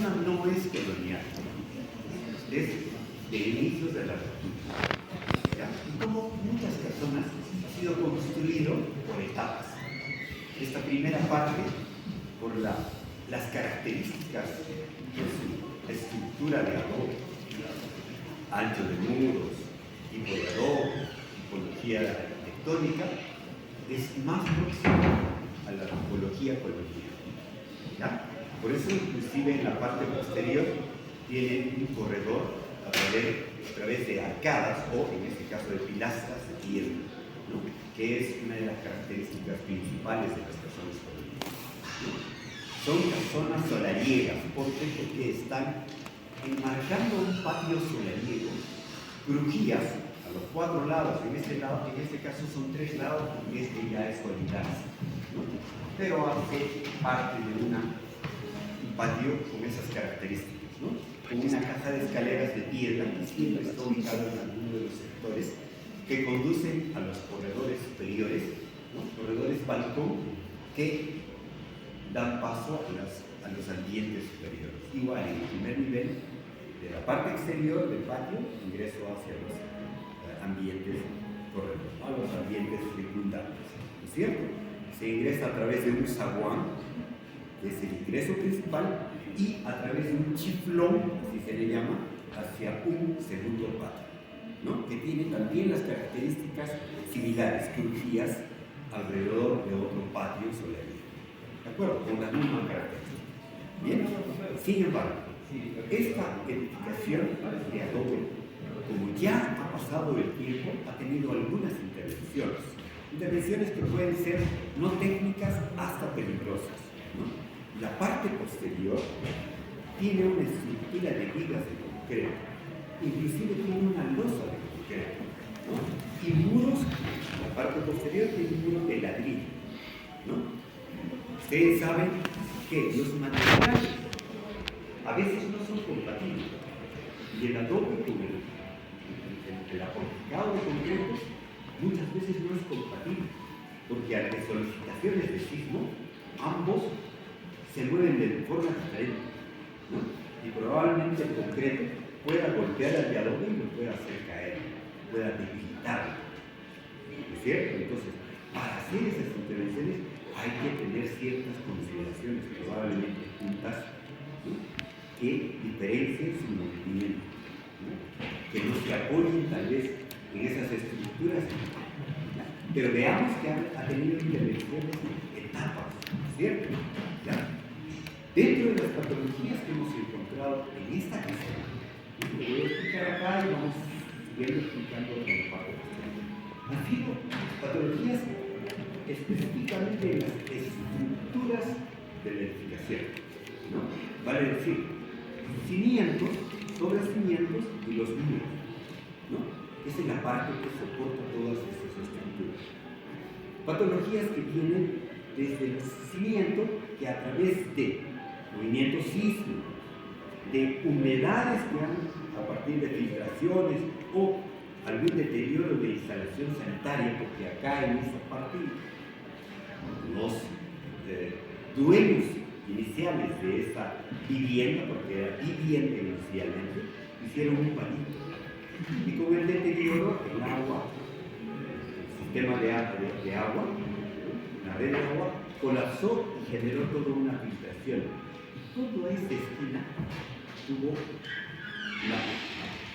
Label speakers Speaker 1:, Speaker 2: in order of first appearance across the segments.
Speaker 1: zona no es colonial, es de inicios de la República. Y como muchas personas ha sido construido por etapas. Esta primera parte, por las características de su estructura de adobe, ancho de muros, tipo de adobe, tipología arquitectónica, es más próxima a la tipología colonial. ¿Ya? Por eso, inclusive en la parte posterior, tiene un corredor a través de arcadas o, en este caso, de pilastras de piedra, ¿no? Que es una de las características principales de las casonas coloniales. Son casonas solariegas, porque están enmarcando un patio solariego, crujías a los 4 lados. En este caso son 3 lados, porque este ya es solitario, ¿no? Pero hace parte de un patio con esas características, ¿no? Con una caja de escaleras de piedra que siempre está ubicado en alguno de los sectores que conducen a los corredores superiores, ¿no? Corredores balcón que dan paso a los ambientes superiores. Igual, en el primer nivel de la parte exterior del patio, ingreso hacia los ambientes corredores, a los ambientes circundantes, ¿no es cierto? Se ingresa a través de un zaguán, que es el ingreso principal, y a través de un chiflón, así se le llama, hacia un segundo patio, ¿no? Que tiene también las características similares, crujías alrededor de otro patio solariego. ¿De acuerdo? Con las mismas características. Bien, sin embargo, esta edificación de adobe, como ya ha pasado el tiempo, ha tenido algunas intervenciones que pueden ser no técnicas hasta peligrosas, ¿no? La parte posterior tiene una estructura de vigas de concreto, inclusive tiene una losa de concreto, ¿no? Y muros, la parte posterior tiene un muro de ladrillo, ¿no? Ustedes saben que los materiales a veces no son compatibles, y el adobe con el aporticado de concreto muchas veces no es compatible, porque a las solicitaciones de sismo ambos se mueven de forma diferente, ¿no? Y probablemente el concreto pueda golpear al de adobe y lo pueda hacer caer, pueda debilitarlo, ¿no es cierto? Entonces, para hacer esas intervenciones hay que tener ciertas consideraciones, probablemente juntas, ¿no? Que diferencien su movimiento, ¿no? Que no se apoyen tal vez en esas estructuras, ¿ya? Pero veamos que ha tenido intervenciones en etapas, ¿cierto? ¿Ya? Dentro de las patologías que hemos encontrado en esta casona, lo voy a explicar acá y vamos siguiendo explicando con la parte posterior. Han sido patologías específicamente en las estructuras de la edificación, ¿no? Vale decir, cimientos, sobre cimientos y los muros, ¿no? Esa es la parte que soporta todas estas estructuras. Patologías que vienen desde el cimiento, que a través de movimientos sísmicos, de humedades que han a partir de filtraciones o algún deterioro de instalación sanitaria, porque acá en esta parte los dueños iniciales de esta vivienda, porque era vivienda inicialmente, hicieron un palito. Y con el deterioro, el agua, el sistema de agua, la red de agua, colapsó y generó toda una filtración. Toda esta esquina tuvo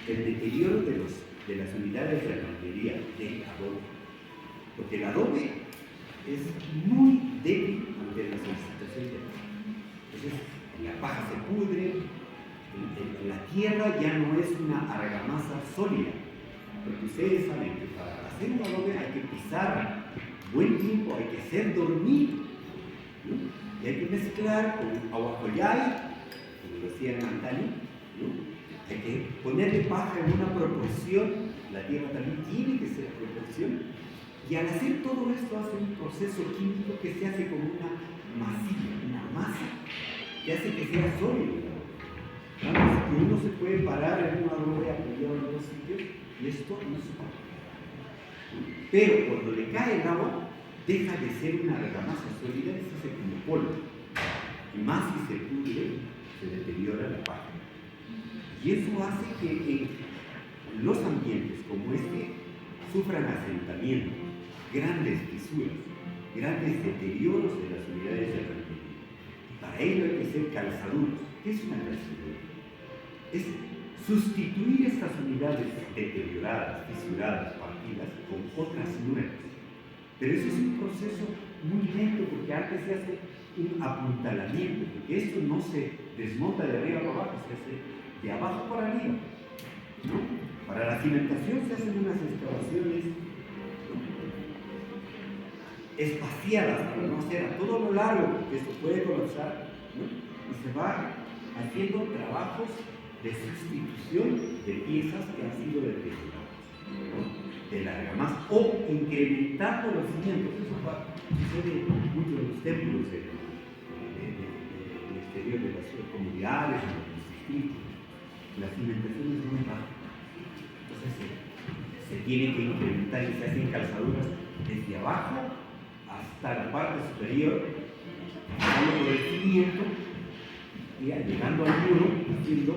Speaker 1: el deterioro de las unidades de albañilería del adobe, porque el adobe es muy débil ante la solicitación de agua. Entonces, la paja se pudre, la tierra ya no es una argamasa sólida, porque ustedes saben que para hacer un adobe hay que pisar buen tiempo, hay que hacer dormir, ¿no? Y hay que mezclar con agua collay, como lo hacían antaño, ¿no? Hay que ponerle paja en una proporción, la tierra también tiene que ser proporción, y al hacer todo esto hace un proceso químico que se hace con una masilla, una masa, que hace que sea sólido. Antes que uno se puede parar en un adobe apoyado en dos sitios, y esto no se puede. Pero cuando le cae el agua, deja de ser una argamasa sólida y se hace como polvo. Y más si se pudre, se deteriora Y eso hace que los ambientes como este sufran asentamiento, grandes fisuras, grandes deterioros de las unidades de rendimiento. Para ello hay que ser calzaduros. ¿Qué es una calzadura? Es sustituir estas unidades deterioradas, fisuradas, partidas, con otras nuevas. Pero eso es un proceso muy lento, porque antes se hace un apuntalamiento, porque esto no se desmonta de arriba para abajo, se hace de abajo para arriba, ¿no? Para la cimentación se hacen unas excavaciones, ¿no?, espaciadas, para no hacer a todo lo largo, porque esto puede colapsar, ¿no? Y se va haciendo trabajos de sustitución de piezas que han sido deterioradas, ¿no?, de la argamasa, o incrementando los cimientos. Eso sucede mucho en los templos del exterior de las comunidades, de los distritos. La cimentación es muy baja, entonces se tiene que incrementar y se hacen calzaduras desde abajo hasta la parte superior, pasando por el cimiento y llegando al muro, haciendo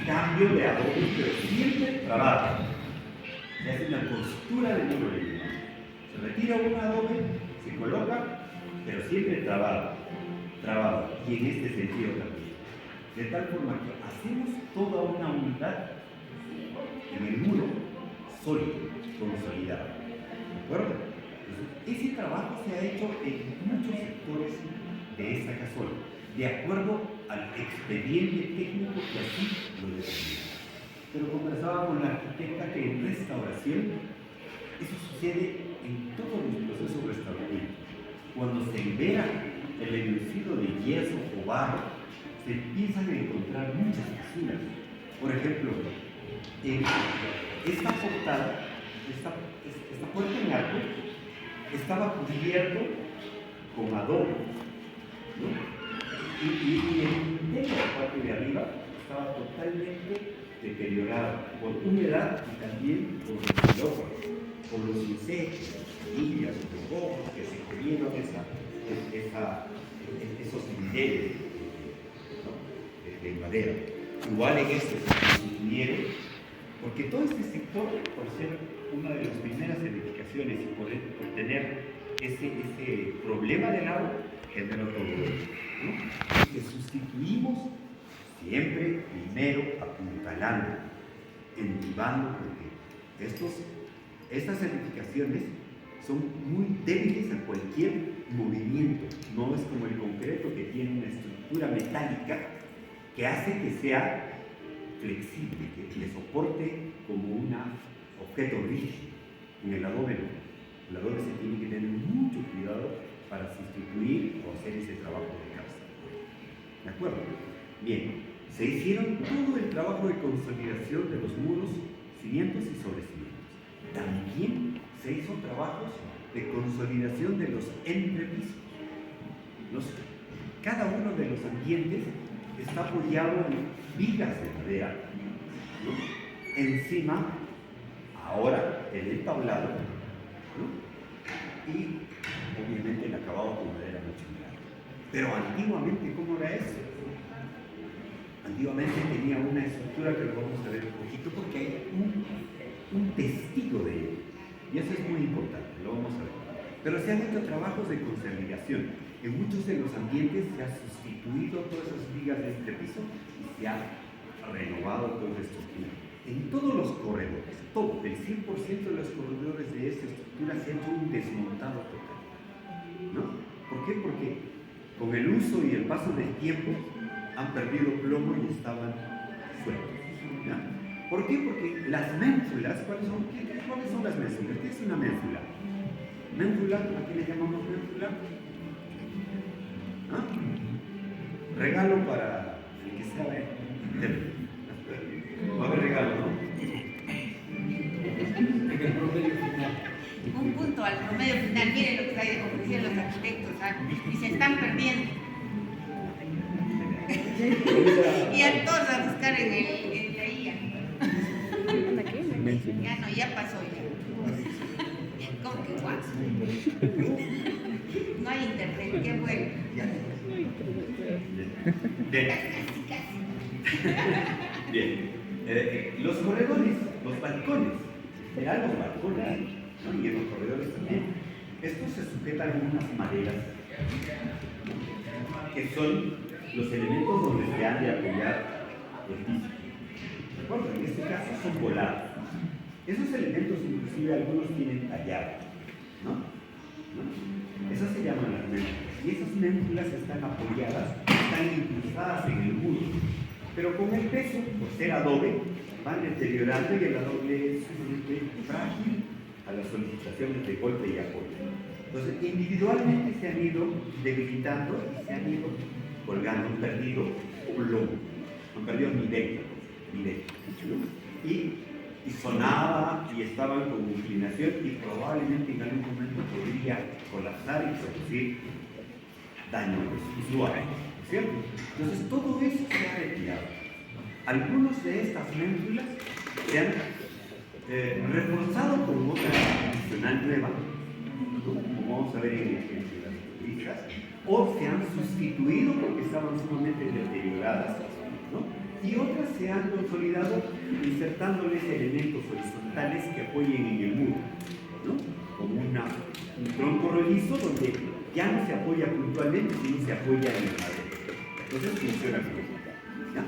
Speaker 1: cambio de adobe, pero siempre trabado. Se hace una costura de muro, se retira un adobe, se coloca, pero siempre trabado, y en este sentido también. De tal forma que hacemos toda una unidad en el muro sólido, consolidado. ¿De acuerdo? Entonces, ese trabajo se ha hecho en muchos sectores de esta casola, de acuerdo al expediente técnico que así lo determina. Pero conversaba con la arquitecta que en restauración, eso sucede en todos los procesos restaurativos. Cuando se libera el enlucido de yeso o barro, se empiezan a encontrar muchas fisuras. Por ejemplo, esta portada, esta puerta en arco, estaba cubierto con adobe, ¿no? Y el techo, la parte de arriba, estaba totalmente deteriorado por humedad y también por los xilófonos, por los insectos, las semillas, los cojos que se comieron esos niveles, ¿no?, de madera. Igual en este se sustituyeron, porque todo este sector, por ser una de las primeras edificaciones y por tener ese problema del agua, generó todo esto, ¿no? Y que sustituimos siempre primero apuntalando, entibando, porque estas edificaciones son muy débiles a cualquier movimiento. No es como el concreto, que tiene una estructura metálica que hace que sea flexible, que le soporte como un objeto rígido. En el adobe no. El adobe se tiene que tener mucho cuidado para sustituir o hacer ese trabajo de casa. ¿De acuerdo? Bien. Se hicieron todo el trabajo de consolidación de los muros, cimientos y sobrecimientos. También se hizo trabajos de consolidación de los entrepisos. Cada uno de los ambientes está apoyado en vigas de madera, ¿no? Encima, ahora, el entablado, ¿no?, y obviamente el acabado con madera mucho más grande. Pero antiguamente, ¿cómo era eso? Antiguamente tenía una estructura que lo vamos a ver un poquito, porque hay un testigo de ello. Y eso es muy importante, lo vamos a ver. Pero se han hecho trabajos de consolidación. En muchos de los ambientes se ha sustituido todas esas vigas de este piso y se ha renovado toda la estructura. En todos los corredores, todo, el 100% de los corredores de esta estructura se ha hecho un desmontado total, ¿no? ¿Por qué? Porque con el uso y el paso del tiempo han perdido plomo y estaban sueltos, ¿ya? ¿Por qué? Porque las ménsulas, ¿cuáles son las ménsulas? ¿Qué es una ménsula? Ménsula, ¿a qué le llamamos ménsula? ¿Ah? Regalo para el que sabe. Va a haber regalo, ¿no?
Speaker 2: Un punto al promedio final. Miren lo que ofrecían los arquitectos, ¿ah? Y se están perdiendo. Y a todos a buscar en la IA. Ya no, ya pasó ya. ¿Cómo que guau? No hay internet, qué bueno.
Speaker 1: Casi. Bien, los corredores, los balcones, en general los balcones, ¿no? Y en los corredores también, estos se sujetan a unas maderas que son los elementos donde se han de apoyar el piso. ¿De acuerdo? En este caso son volados. Esos elementos inclusive algunos tienen tallado, ¿no? Esas se llaman las ménsulas. Y esas ménsulas están apoyadas, están incrustadas en el muro. Pero con el peso, por ser adobe, van deteriorando y el adobe es sumamente frágil a las solicitaciones de golpe y apoyo. Entonces, individualmente se han ido debilitando y se han ido colgando, han perdido plomo, han perdido nivel. Y sonaba y estaban con inclinación y probablemente en algún momento podría colapsar y producir daño visual, ¿cierto? Entonces todo eso se ha retirado. Algunas de estas ménsulas se han reforzado con otra adicional nueva, ¿no? Como vamos a ver en las listas, o se han sustituido porque estaban sumamente deterioradas, ¿no? Y otras se han consolidado insertándoles elementos horizontales que apoyen en el muro, ¿no? Como un tronco rollizo donde ya no se apoya puntualmente, sino se apoya en la madera. Entonces funciona bien. ¿Ya?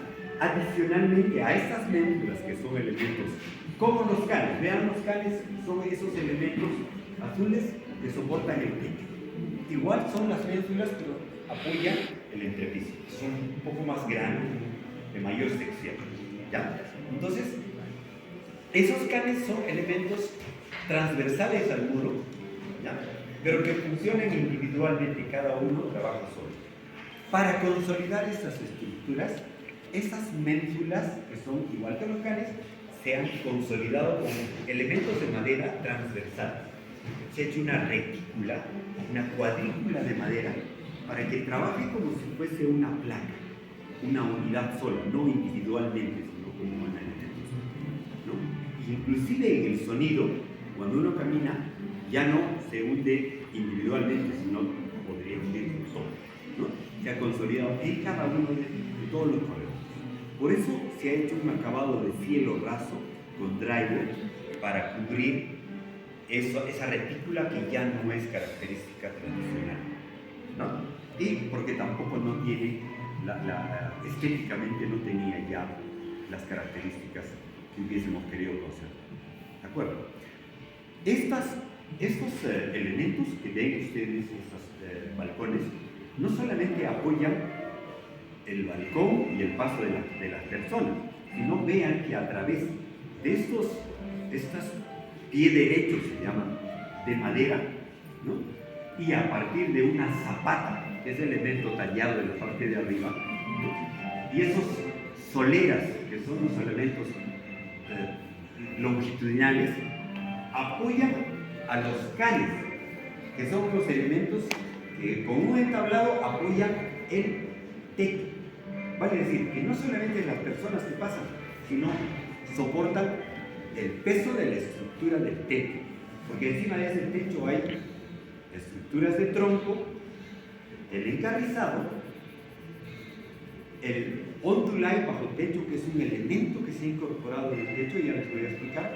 Speaker 1: Adicionalmente a estas ménsulas que son elementos como los canes, vean los canes, son esos elementos azules que soportan el techo. Igual son las ménsulas, pero apoyan el entrepiso, son un poco más grandes, de mayor sección, ¿ya? Entonces, esos canes son elementos transversales al muro, ¿ya? Pero que funcionan individualmente, cada uno trabaja solo. Para consolidar estas estructuras, estas ménsulas, que son igual que los canes, se han consolidado con elementos de madera transversales. Se ha hecho una retícula, una cuadrícula de madera, para que trabaje como si fuese una placa, una unidad sola, no individualmente, sino como una elementos, ¿no? Y inclusive en el sonido, cuando uno camina, ya no se hunde individualmente, sino podría hundirse solo, ¿no? Se ha consolidado en cada uno de todos los corredores. Por eso se ha hecho un acabado de cielo raso con drywall para cubrir esa retícula que ya no es característica tradicional, ¿no? Y porque tampoco no tiene estéticamente no tenía ya las características que hubiésemos querido conservar. ¿De acuerdo? Estos elementos que ven ustedes, estos balcones, no solamente apoyan el balcón y el paso de las personas, sino vean que a través de estos pie derecho, se llaman, de madera, ¿no? Y a partir de una zapata, ese elemento tallado en la parte de arriba, ¿no? Y esos soleras, que son los elementos longitudinales, apoyan a los canes, que son los elementos que con un entablado apoyan el techo. Vale decir que no solamente las personas que pasan, sino soportan el peso de la estructura del techo, porque encima de ese techo hay estructuras de tronco, el encarrizado, el ondulai bajo techo, que es un elemento que se ha incorporado en el techo, ya les voy a explicar,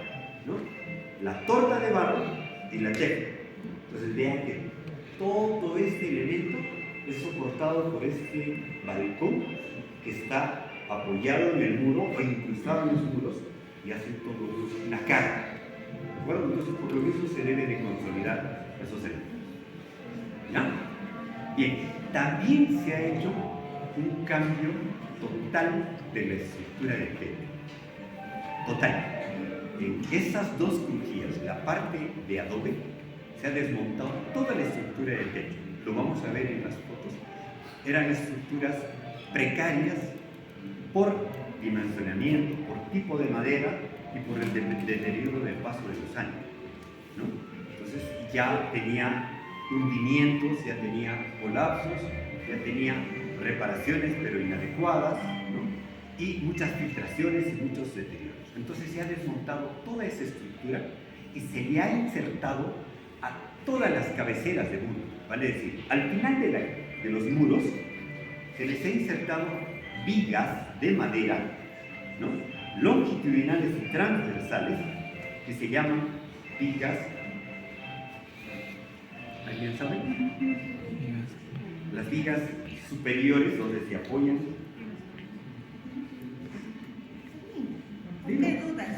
Speaker 1: ¿no? La torta de barro y la teja. Entonces vean que todo este elemento es soportado por este balcón que está apoyado en el muro o incrustado en los muros y hace todo una cara. ¿De acuerdo? Entonces por lo mismo se debe de consolidar esos elementos. ¿Ya? Bien, también se ha hecho un cambio total de la estructura del techo. Total. En estas dos crujías, la parte de adobe, se ha desmontado toda la estructura del techo. Lo vamos a ver en las fotos. Eran estructuras precarias por dimensionamiento, por tipo de madera y por el deterioro del paso de los años, ¿no? Entonces ya tenía hundimientos, ya tenía colapsos, ya tenía reparaciones pero inadecuadas, ¿no? Y muchas filtraciones y muchos deterioros. Entonces se ha desmontado toda esa estructura y se le ha insertado a todas las cabeceras de muro, ¿vale? Es decir, al final de los muros se les ha insertado vigas de madera ¿no? Longitudinales y transversales, que se llaman vigas. ¿Alguien sabe? Las vigas superiores, donde se apoyan.
Speaker 2: ¿Por qué dudas?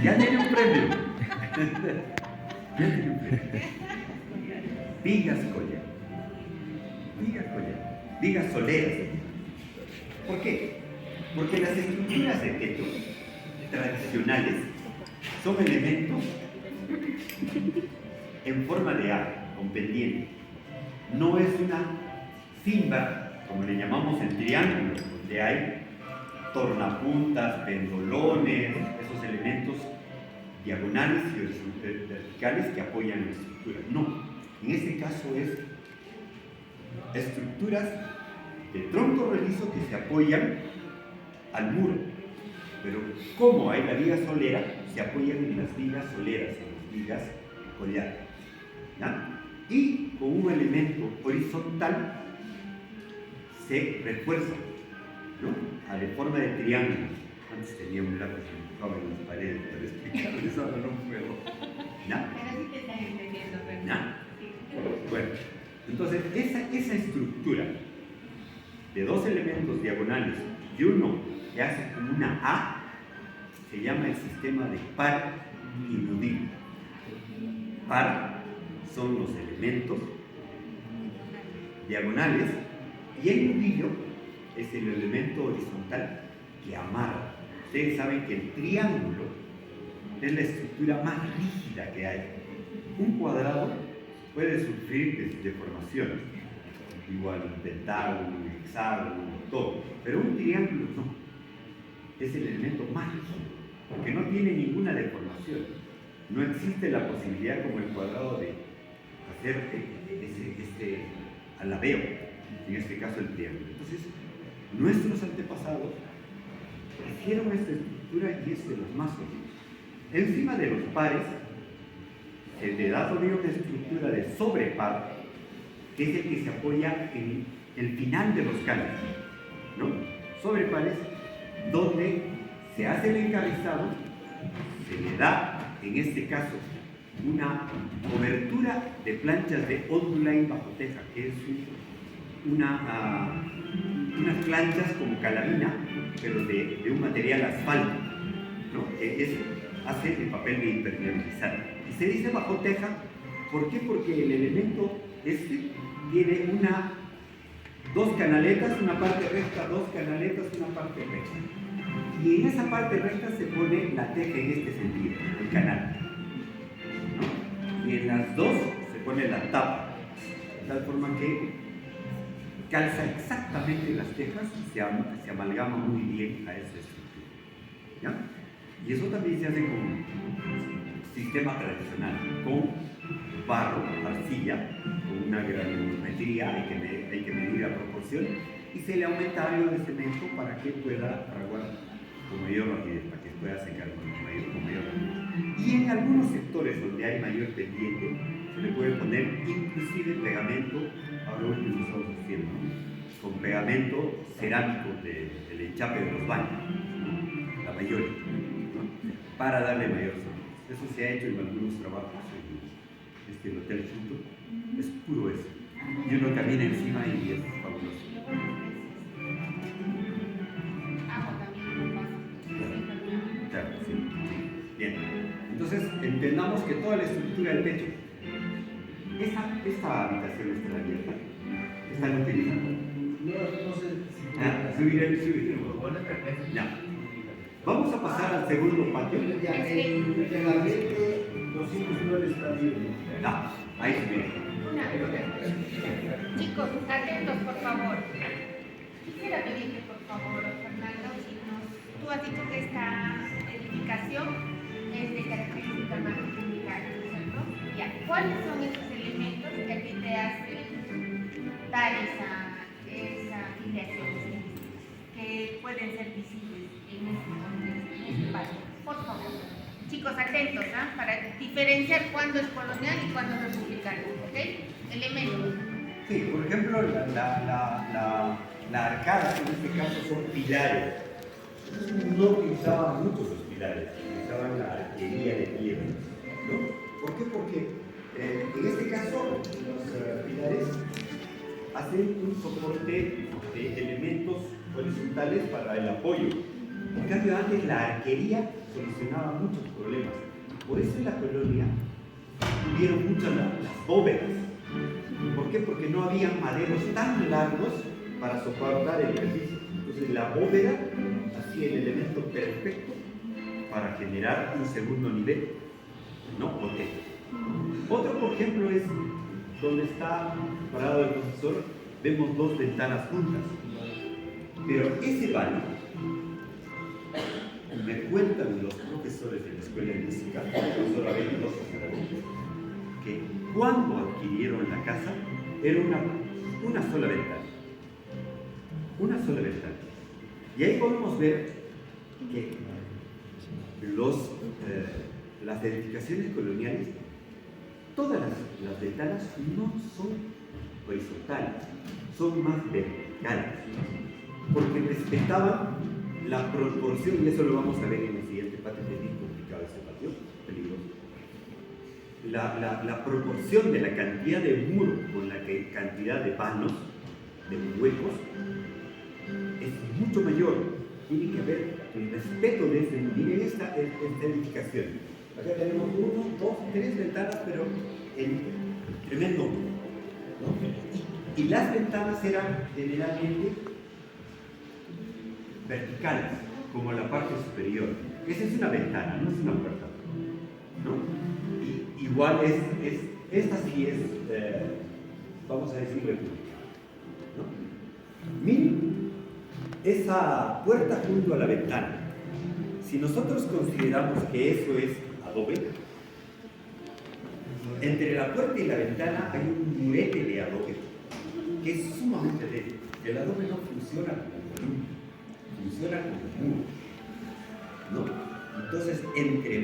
Speaker 1: Ya tiene un premio. Vigas collar. Vigas collar. Vigas soleras. ¿Por qué? Porque las estructuras de techo tradicionales son elementos en forma de A, con pendiente. No es una cimba, como le llamamos el triángulo, donde hay tornapuntas, pendolones, esos elementos diagonales y verticales que apoyan la estructura. No, en este caso es estructuras de tronco reliso que se apoyan al muro. Pero como hay la viga solera, se apoyan en las vigas soleras, en las vigas collar. ¿Ya? Y con un elemento horizontal se refuerza, ¿no? A la forma de triángulo. Antes tenía un lápiz que enfocaba en las paredes para explicarles, eso ahora no puedo. ¿Ya?
Speaker 2: Pero sí te están entendiendo, ¿verdad?
Speaker 1: ¿Ya? Bueno, entonces esa estructura de dos elementos diagonales y uno que hace como una A se llama el sistema de par y nudillo. Par son los elementos diagonales y el nudillo es el elemento horizontal que amarra. Ustedes saben que el triángulo es la estructura más rígida que hay. Un cuadrado puede sufrir deformaciones, igual un pentágono, un hexágono, todo, pero un triángulo no. Es el elemento más rígido, porque no tiene ninguna deformación. No existe la posibilidad como el cuadrado de hacer este alabeo, en este caso el triángulo. Entonces, nuestros antepasados hicieron esta estructura y es de los más sólidos. Encima de los pares, se le da todavía una estructura de sobrepar, que es el que se apoya en el final de los canos, ¿no? Sobrepares, donde se hace el encabezado, se le da, en este caso, una cobertura de planchas de ondulain bajo teja, que es unas planchas como calamina, pero de un material asfalto, ¿no? Hace el papel de impermeabilizar. Y se dice bajo teja, ¿por qué? Porque el elemento tiene dos canaletas, una parte recta, dos canaletas, una parte recta. Y en esa parte recta se pone la teja en este sentido, el canal, ¿no? Y en las dos se pone la tapa, de tal forma que calza exactamente las tejas y se amalgama muy bien a esa estructura, ¿ya? Y eso también se hace con sistema tradicional, con barro, arcilla, con una granulometría, hay que medir la proporción, y se le aumenta algo de cemento para que pueda fraguar con mayor rapidez, para que pueda secar con mayor rapidez. Y en algunos sectores donde hay mayor pendiente, se le puede poner inclusive pegamento, ahora último estamos haciendo, ¿no? Con pegamento cerámico del enchape de los baños, ¿no? La mayoría, ¿no? Para darle mayor sonido. Eso se ha hecho en algunos trabajos en el Hotel Junto, es puro eso. Y uno camina encima y es fabuloso. Claro, sí. Bien. Entonces, entendamos que toda la estructura del techo, esta habitación está abierta, están utilizando.
Speaker 3: No sé si
Speaker 1: Subir. Ya. Vamos a pasar al segundo patio.
Speaker 3: ya el ambiente, los hijos no está bien.
Speaker 1: Ahí se viene.
Speaker 2: Chicos, atentos, por favor. Quisiera pedirle, por favor, Fernando, tú has dicho que esta edificación es de característica más similar, ¿cierto? Ya. ¿Cuáles son esos elementos que a ti te hacen dar esa filiación, que pueden ser visibles en este patio? Por favor. Chicos, atentos, para diferenciar cuándo es colonial y cuándo es republicano, ¿ok? Elementos.
Speaker 1: Sí, por ejemplo, la arcada, en este caso, son pilares. no utilizaban muchos los pilares, utilizaban la arquería de piedra, ¿no? ¿Por qué? Porque en este caso los pilares hacen un soporte de elementos horizontales para el apoyo. En cambio, antes la arquería solucionaba muchos problemas. Por eso en la colonia tuvieron muchas las bóvedas. ¿Por qué? Porque no había maderos tan largos para soportar el edificio. Entonces la bóveda hacía el elemento perfecto para generar un segundo nivel, ¿no? O techo. Otro, por ejemplo, es donde está parado el profesor, vemos dos ventanas juntas. Pero ese vano, me cuentan los profesores de la escuela de música, el profesor Abel Mendoza, que cuando adquirieron la casa era una sola ventana. Una sola ventana. Y ahí podemos ver que las edificaciones coloniales, todas las ventanas no son horizontales, son más verticales, porque respetaban la proporción, y eso lo vamos a ver en el siguiente patio, que es bien complicado ese patio, peligroso. La proporción de la cantidad de muro con la cantidad de vanos, de huecos, es mucho mayor. Tiene que haber el respeto de ese. Miren esta edificación. Acá tenemos 1, 2, 3 ventanas, pero en tremendo número, ¿no? Y las ventanas eran generalmente verticales, como la parte superior. Esa es una ventana, no es una puerta, ¿no? Y igual esta sí es, vamos a decir, republicana, ¿no? Miren esa puerta junto a la ventana. Si nosotros consideramos que eso es adobe, entre la puerta y la ventana hay un murete de adobe que es sumamente débil. El adobe no funciona como columna, funciona como muro, ¿no? Entonces, entre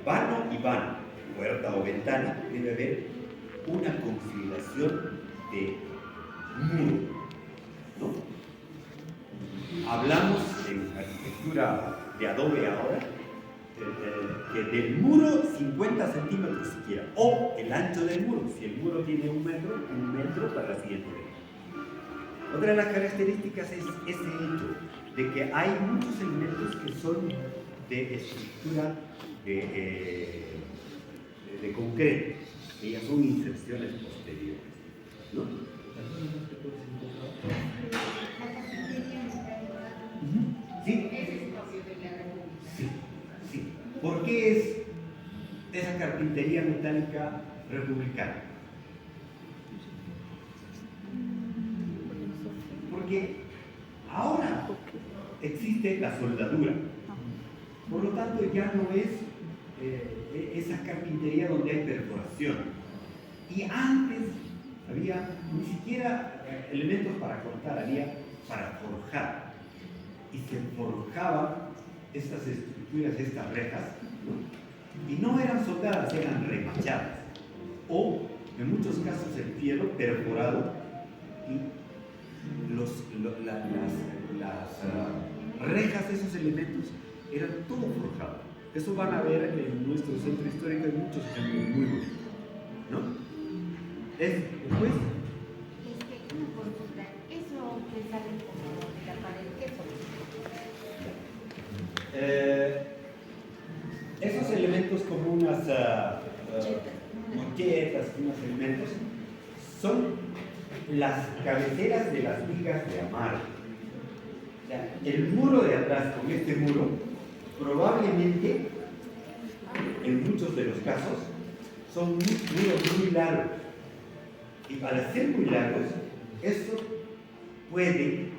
Speaker 1: vano y vano, puerta o ventana, debe haber una configuración de muro, ¿no? Hablamos en arquitectura de adobe ahora, que del muro 50 centímetros siquiera, o el ancho del muro. Si el muro tiene 1 metro para la siguiente vez. Otra de las características es ese hecho de que hay muchos elementos que son de estructura de concreto, que ya son inserciones posteriores, ¿no? ¿Sí? Sí, sí. ¿Por qué es esa carpintería metálica republicana? Porque ahora existe la soldadura. Por lo tanto, ya no es esa carpintería donde hay perforación. Y antes había ni siquiera elementos para cortar, había para forjar. Y se forjaban estas estructuras, estas rejas, ¿no? Y no eran soldadas, eran remachadas. O, en muchos casos, el fierro perforado y las rejas de esos elementos eran todo forjado. Eso van a ver en nuestro centro histórico, hay muchos ejemplos muy bonitos, ¿no? Después,
Speaker 2: Una consulta, eso que sale como de la pared, ¿qué son?
Speaker 1: esos elementos como unas moquetas, unos elementos, son las cabeceras de las vigas de amarre. O sea, el muro de atrás con este muro, probablemente, en muchos de los casos, son muros muy largos. Y para ser muy largos, eso puede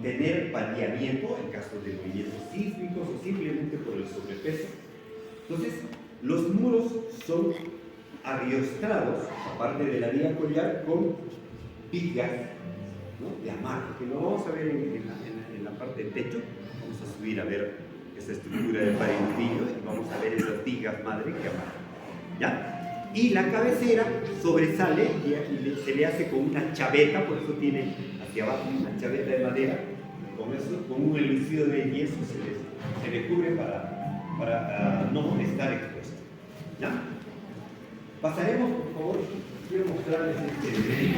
Speaker 1: tener paliamiento en caso de movimientos sísmicos o simplemente por el sobrepeso. Entonces, los muros son arriostrados, aparte de la viga collar, con vigas, ¿no?, de amarre, que lo vamos a ver en la parte del techo. Vamos a subir a ver esa estructura de paredillo y vamos a ver esas vigas madre que amarran, ¿ya? Y la cabecera sobresale y se le hace con una chaveta, por eso tiene hacia abajo una chaveta de madera con con un enlucido de yeso se le cubre para no estar expuesto. ¿Ya? Pasaremos, por favor, quiero mostrarles este